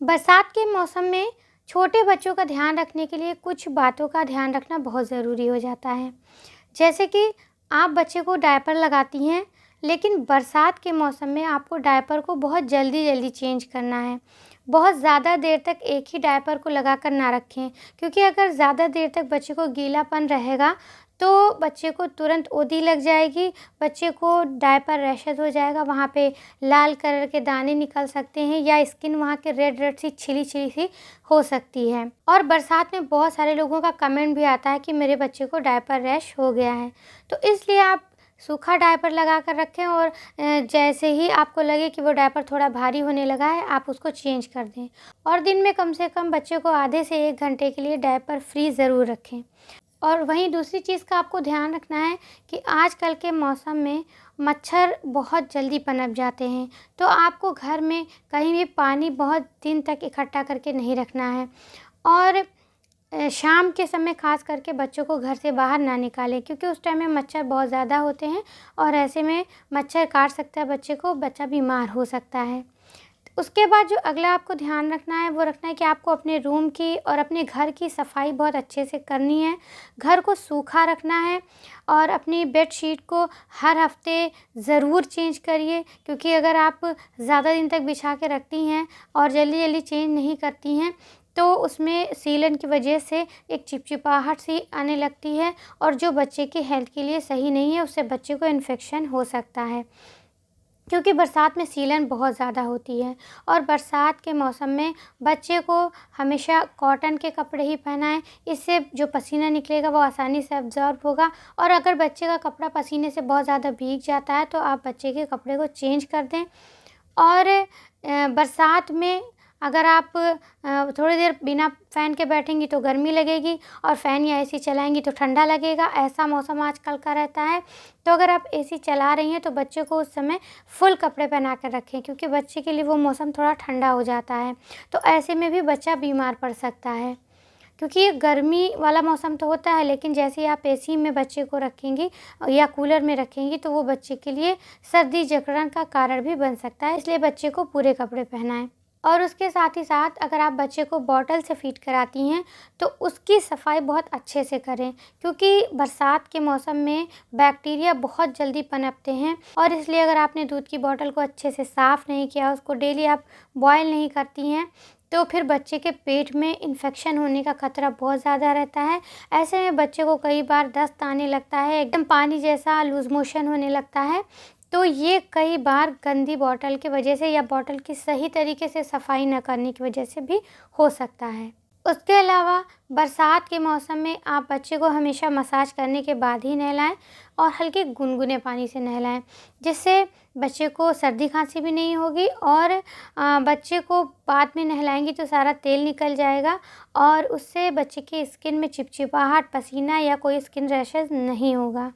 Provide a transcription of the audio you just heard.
बरसात के मौसम में छोटे बच्चों का ध्यान रखने के लिए कुछ बातों का ध्यान रखना बहुत ज़रूरी हो जाता है। जैसे कि आप बच्चे को डायपर लगाती हैं, लेकिन बरसात के मौसम में आपको डायपर को बहुत जल्दी-जल्दी चेंज करना है। बहुत ज़्यादा देर तक एक ही डायपर को लगाकर ना रखें, क्योंकि अगर ज़्यादा देर तक बच्चे को गीलापन रहेगा, तो बच्चे को तुरंत उल्टी लग जाएगी, बच्चे को डायपर रैशेज़ हो जाएगा, वहाँ पे लाल कलर के दाने निकल सकते हैं या स्किन वहाँ के रेड-रेड सी छिली-छिली सी हो सकती है। और बरसात में बहुत सारे लोगों का कमेंट भी आता है कि मेरे बच्चे को डायपर रैश हो गया है। तो इसलिए आप सूखा डायपर लगा कर रखें और जैसे ही आपको लगे कि वो डायपर थोड़ा भारी होने लगा है, आप उसको चेंज कर दें। और दिन में कम से कम बच्चे को आधे से 1 घंटे के लिए डायपर फ्री ज़रूर रखें। और वहीं दूसरी चीज़ का आपको ध्यान रखना है कि आजकल के मौसम में मच्छर बहुत जल्दी पनप जाते हैं, तो आपको घर में कहीं भी पानी बहुत दिन तक इकट्ठा करके नहीं रखना है। और शाम के समय ख़ास करके बच्चों को घर से बाहर ना निकालें, क्योंकि उस टाइम में मच्छर बहुत ज़्यादा होते हैं और ऐसे में मच्छर काट सकता है बच्चे को, बच्चा बीमार हो सकता है। उसके बाद जो अगला आपको ध्यान रखना है, वो रखना है कि आपको अपने रूम की और अपने घर की सफाई बहुत अच्छे से करनी है। घर को सूखा रखना है और अपनी बेडशीट को हर हफ्ते ज़रूर चेंज करिए, क्योंकि अगर आप ज़्यादा दिन तक बिछा के रखती हैं और जल्दी-जल्दी चेंज नहीं करती हैं, तो उसमें सीलन की वजह से एक चिपचिपाहट सी आने लगती है और जो बच्चे की हेल्थ के लिए सही नहीं है, उससे बच्चे को इन्फेक्शन हो सकता है। क्योंकि बरसात में सीलन बहुत ज़्यादा होती है और बरसात के मौसम में बच्चे को हमेशा कॉटन के कपड़े ही पहनाएं। इससे जो पसीना निकलेगा वो आसानी से अब्ज़ॉर्ब होगा। और अगर बच्चे का कपड़ा पसीने से बहुत ज़्यादा भीग जाता है, तो आप बच्चे के कपड़े को चेंज कर दें। और बरसात में अगर आप थोड़ी देर बिना फ़ैन के बैठेंगी तो गर्मी लगेगी और फ़ैन या एसी चलाएँगी तो ठंडा लगेगा, ऐसा मौसम आजकल का रहता है। तो अगर आप एसी चला रही हैं तो बच्चे को उस समय फुल कपड़े पहना कर रखें, क्योंकि बच्चे के लिए वो मौसम थोड़ा ठंडा हो जाता है। तो ऐसे में भी बच्चा बीमार पड़ सकता है, क्योंकि ये गर्मी वाला मौसम तो होता है, लेकिन जैसे ही आप एसी में बच्चे को रखेंगी या कूलर में रखेंगी तो वो बच्चे के लिए सर्दी जकड़न का कारण भी बन सकता है, इसलिए बच्चे को पूरे कपड़े पहनाएँ। और उसके साथ ही साथ अगर आप बच्चे को बॉटल से फ़ीड कराती हैं, तो उसकी सफाई बहुत अच्छे से करें, क्योंकि बरसात के मौसम में बैक्टीरिया बहुत जल्दी पनपते हैं। और इसलिए अगर आपने दूध की बॉटल को अच्छे से साफ़ नहीं किया, उसको डेली आप बॉयल नहीं करती हैं, तो फिर बच्चे के पेट में इन्फेक्शन होने का खतरा बहुत ज़्यादा रहता है। ऐसे में बच्चे को कई बार दस्त आने लगता है, एकदम पानी जैसा लूज़ मोशन होने लगता है। तो ये कई बार गंदी बॉटल की वजह से या बॉटल की सही तरीके से सफाई न करने की वजह से भी हो सकता है। उसके अलावा बरसात के मौसम में आप बच्चे को हमेशा मसाज करने के बाद ही नहलाएं और हल्के गुनगुने पानी से नहलाएं, जिससे बच्चे को सर्दी खांसी भी नहीं होगी। और बच्चे को बाद में नहलाएंगी तो सारा तेल निकल जाएगा और उससे बच्चे की स्किन में चिपचिपाहट, पसीना या कोई स्किन रैशेज़ नहीं होगा।